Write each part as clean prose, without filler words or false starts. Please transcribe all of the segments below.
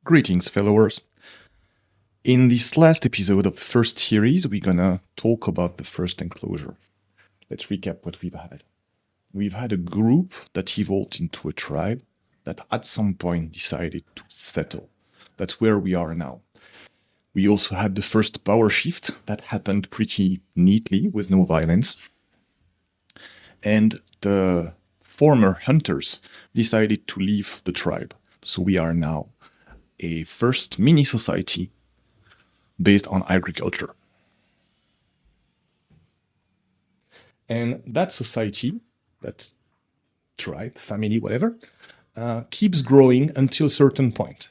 Greetings, followers. In this last episode of the first series, we're gonna talk about the first enclosure. Let's recap what we've had. We've had a group that evolved into a tribe that at some point decided to settle. That's where we are now. We also had the first power shift that happened pretty neatly with no violence. And the former hunters decided to leave the tribe. So we are now a first mini society based on agriculture. And that society, that tribe, family, whatever, keeps growing until a certain point.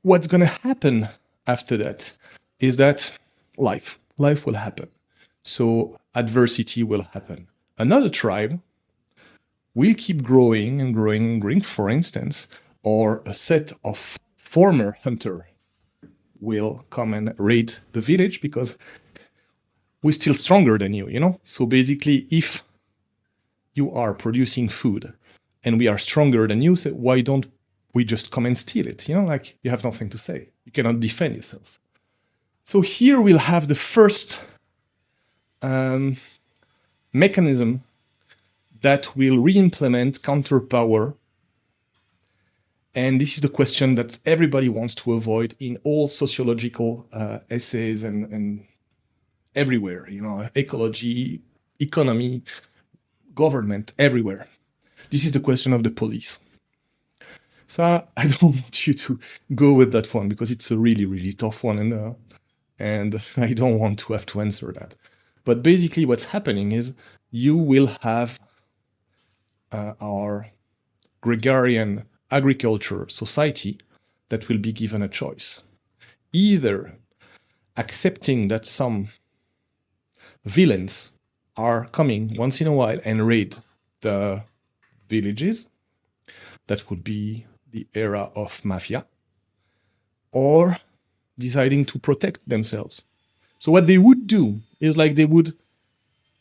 What's going to happen after that is that life will happen. So adversity will happen. Another tribe will keep growing and growing and growing, for instance, or a set of former hunters will come and raid the village because we're still stronger than you, you know? So basically, if you are producing food and we are stronger than you, so why don't we just come and steal it? You know, like you have nothing to say. You cannot defend yourselves. So here we'll have the first mechanism that will re-implement counterpower. And this is the question that everybody wants to avoid in all sociological essays and everywhere, you know, ecology, economy, government, everywhere. This is the question of the police. So I don't want you to go with that one because it's a really, really tough one, and I don't want to have to answer that. But basically what's happening is you will have our gregarian agriculture society that will be given a choice. Either accepting that some villains are coming once in a while and raid the villages, that would be the era of mafia, or deciding to protect themselves. So what they would do is like they would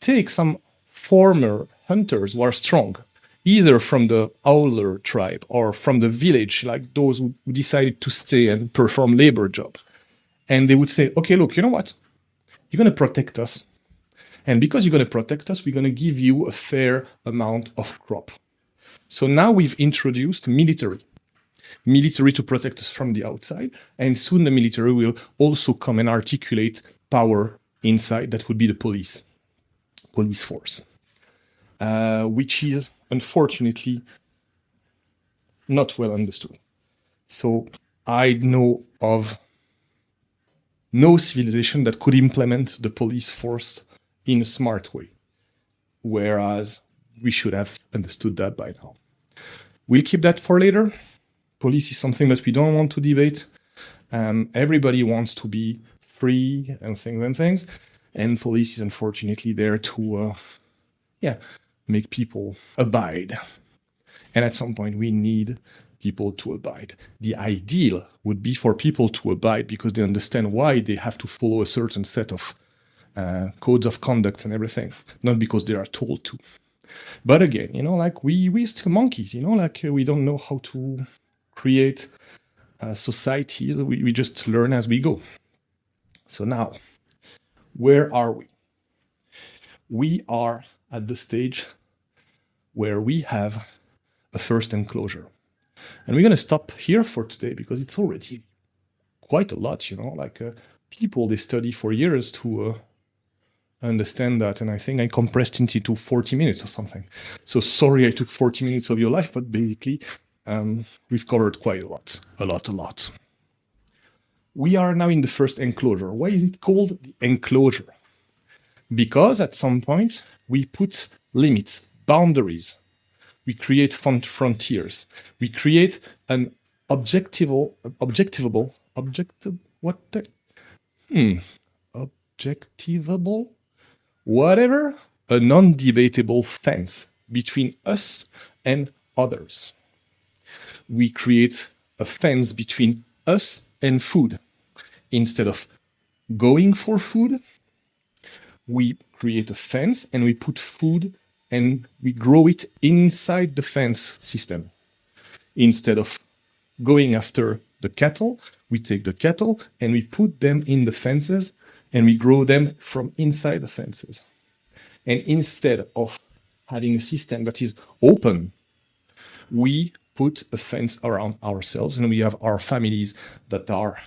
take some former hunters who are strong, either from the Owler tribe or from the village, like those who decided to stay and perform labor jobs. And they would say, okay, look, you know what? You're going to protect us. And because you're going to protect us, we're going to give you a fair amount of crop. So now we've introduced military to protect us from the outside. And soon the military will also come and articulate power inside. That would be the police force, which is unfortunately not well understood. So I know of no civilization that could implement the police force in a smart way, whereas we should have understood that by now. We'll keep that for later. Police is something that we don't want to debate. Everybody wants to be free and things, and police is unfortunately there to make people abide. And at some point, we need people to abide. The ideal would be for people to abide because they understand why they have to follow a certain set of codes of conduct and everything, not because they are told to. But again, you know, like we're still monkeys, you know, like we don't know how to create societies. We just learn as we go. So now, where are we? We are at the stage where we have a first enclosure. And we're going to stop here for today because it's already quite a lot, you know, like people, they study for years to understand that. And I think I compressed it into 40 minutes or something. So sorry I took 40 minutes of your life, but basically we've covered quite a lot. We are now in the first enclosure. Why is it called the enclosure? Because at some point we put limits, boundaries. We create frontiers. We create an objectivable, whatever, a non-debatable fence between us and others. We create a fence between us and food. Instead of going for food, we create a fence and we put food and we grow it inside the fence system. Instead of going after the cattle. We take the cattle and we put them in the fences and we grow them from inside the fences. And instead of having a system that is open, we put a fence around ourselves and we have our families that are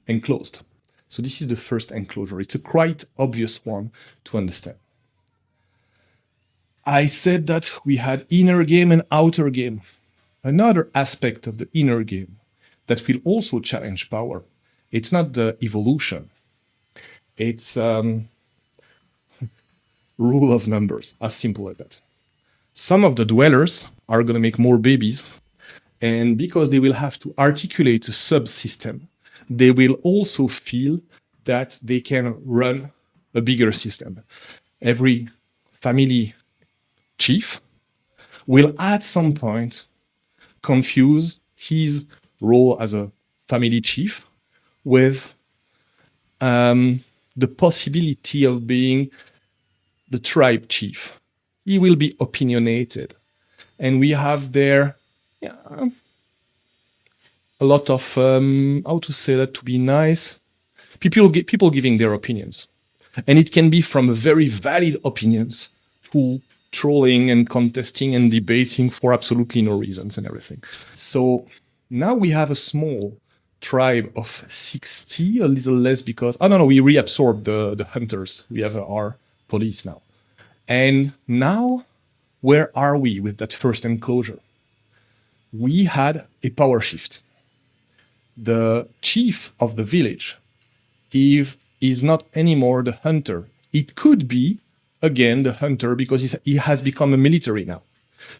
enclosed. So this is the first enclosure. It's a quite obvious one to understand. I said that we had inner game and outer game. Another aspect of the inner game that will also challenge power, it's not the evolution. It's rule of numbers, as simple as that. Some of the dwellers are going to make more babies, and because they will have to articulate a subsystem, they will also feel that they can run a bigger system. Every family chief will at some point confuse his role as a family chief with the possibility of being the tribe chief. He will be opinionated. And we have there a lot of, how to say that to be nice, people giving their opinions. And it can be from very valid opinions to trolling and contesting and debating for absolutely no reasons and everything. So now we have a small tribe of 60, a little less because, I don't know, we reabsorbed the hunters. We have our police now. And now, where are we with that first enclosure? We had a power shift. The chief of the village is not anymore the hunter. It could be, again, the hunter because he has become a military now.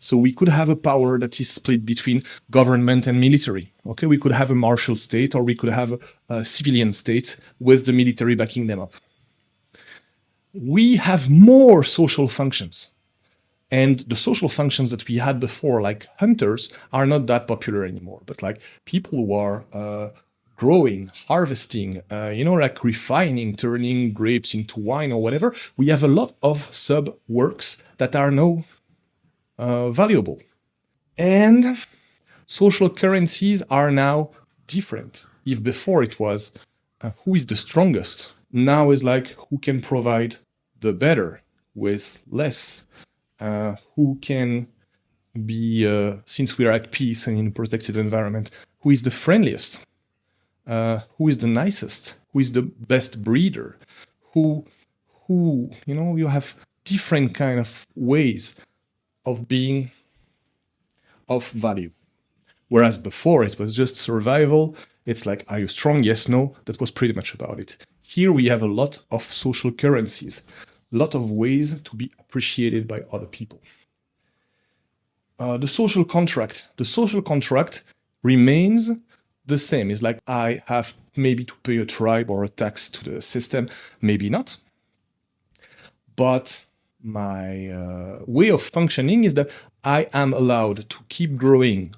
So we could have a power that is split between government and military. Okay, we could have a martial state or we could have a civilian state with the military backing them up. We have more social functions. And the social functions that we had before, like hunters, are not that popular anymore. But like people who are growing, harvesting, like refining, turning grapes into wine or whatever, we have a lot of sub works that are now valuable. And social currencies are now different. If before it was who is the strongest, now is like who can provide the better with less, who can be, since we are at peace and in a protected environment, who is the friendliest, who is the nicest, who is the best breeder, who you have different kind of ways of being of value. Whereas before it was just survival. It's like, are you strong? Yes, no. That was pretty much about it. Here we have a lot of social currencies, a lot of ways to be appreciated by other people. The social contract remains the same. It's like I have maybe to pay a tribe or a tax to the system, maybe not. But my way of functioning is that I am allowed to keep growing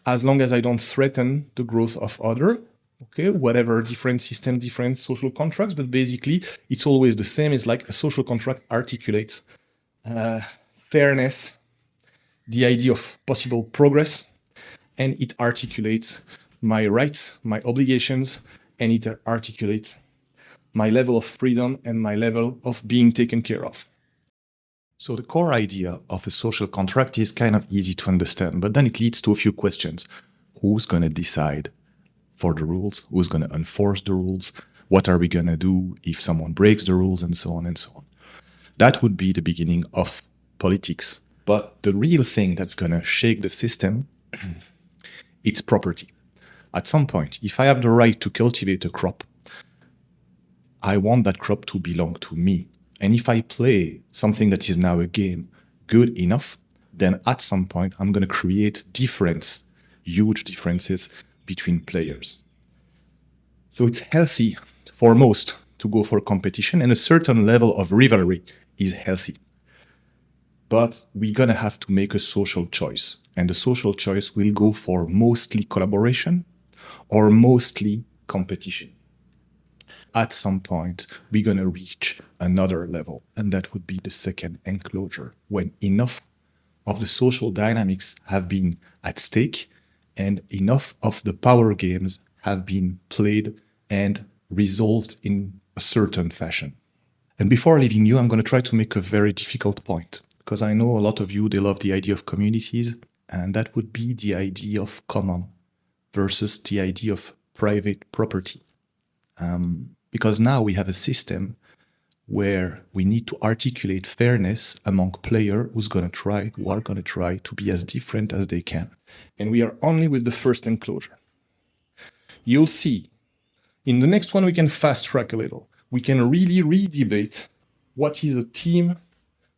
as long as I don't threaten the growth of other, okay, whatever different system, different social contracts, but basically it's always the same. It's like a social contract articulates fairness, the idea of possible progress, and it articulates my rights, my obligations, and it articulates my level of freedom and my level of being taken care of. So the core idea of a social contract is kind of easy to understand, but then it leads to a few questions. Who's going to decide for the rules? Who's going to enforce the rules? What are we going to do if someone breaks the rules, and so on and so on? That would be the beginning of politics. But the real thing that's going to shake the system, it's property. At some point, if I have the right to cultivate a crop, I want that crop to belong to me. And if I play something that is now a game good enough, then at some point I'm going to create huge differences between players. So it's healthy for most to go for competition, and a certain level of rivalry is healthy. But we're going to have to make a social choice. And the social choice will go for mostly collaboration or mostly competition. At some point, we're going to reach another level, and that would be the second enclosure, when enough of the social dynamics have been at stake and enough of the power games have been played and resolved in a certain fashion. And before leaving you, I'm going to try to make a very difficult point, because I know a lot of you, they love the idea of communities, and that would be the idea of common versus the idea of private property. Because now we have a system where we need to articulate fairness among players who are going to try to be as different as they can. And we are only with the first enclosure. You'll see, in the next one we can fast track a little. We can really re-debate what is a team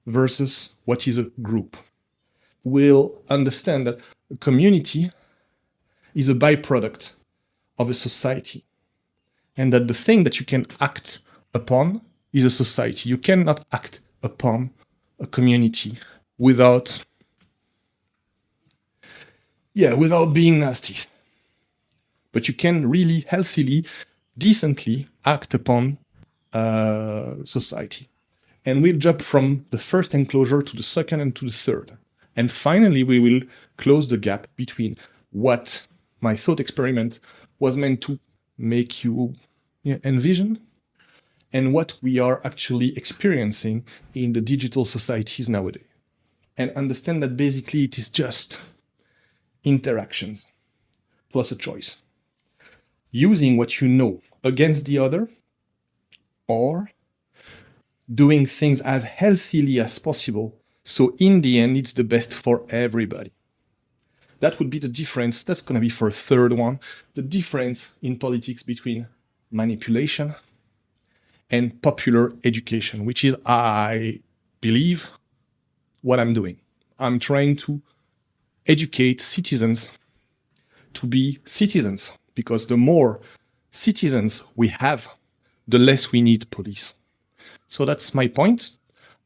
versus what is a group. We'll understand that a community is a byproduct of a society, and that the thing that you can act upon is a society. You cannot act upon a community without being nasty. But you can really healthily, decently act upon society. And we'll jump from the first enclosure to the second and to the third. And finally, we will close the gap between what my thought experiment was meant to make you envision and what we are actually experiencing in the digital societies nowadays. And understand that basically it is just interactions plus a choice. Using what you know against the other, or doing things as healthily as possible, so in the end it's the best for everybody. That would be the difference. That's going to be for a third one. The difference in politics between manipulation and popular education, which is, I believe, what I'm doing. I'm trying to educate citizens to be citizens, because the more citizens we have, the less we need police. So that's my point.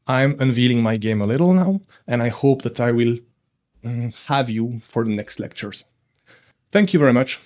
I'm unveiling my game a little now, and I hope that I will have you for the next lectures. Thank you very much.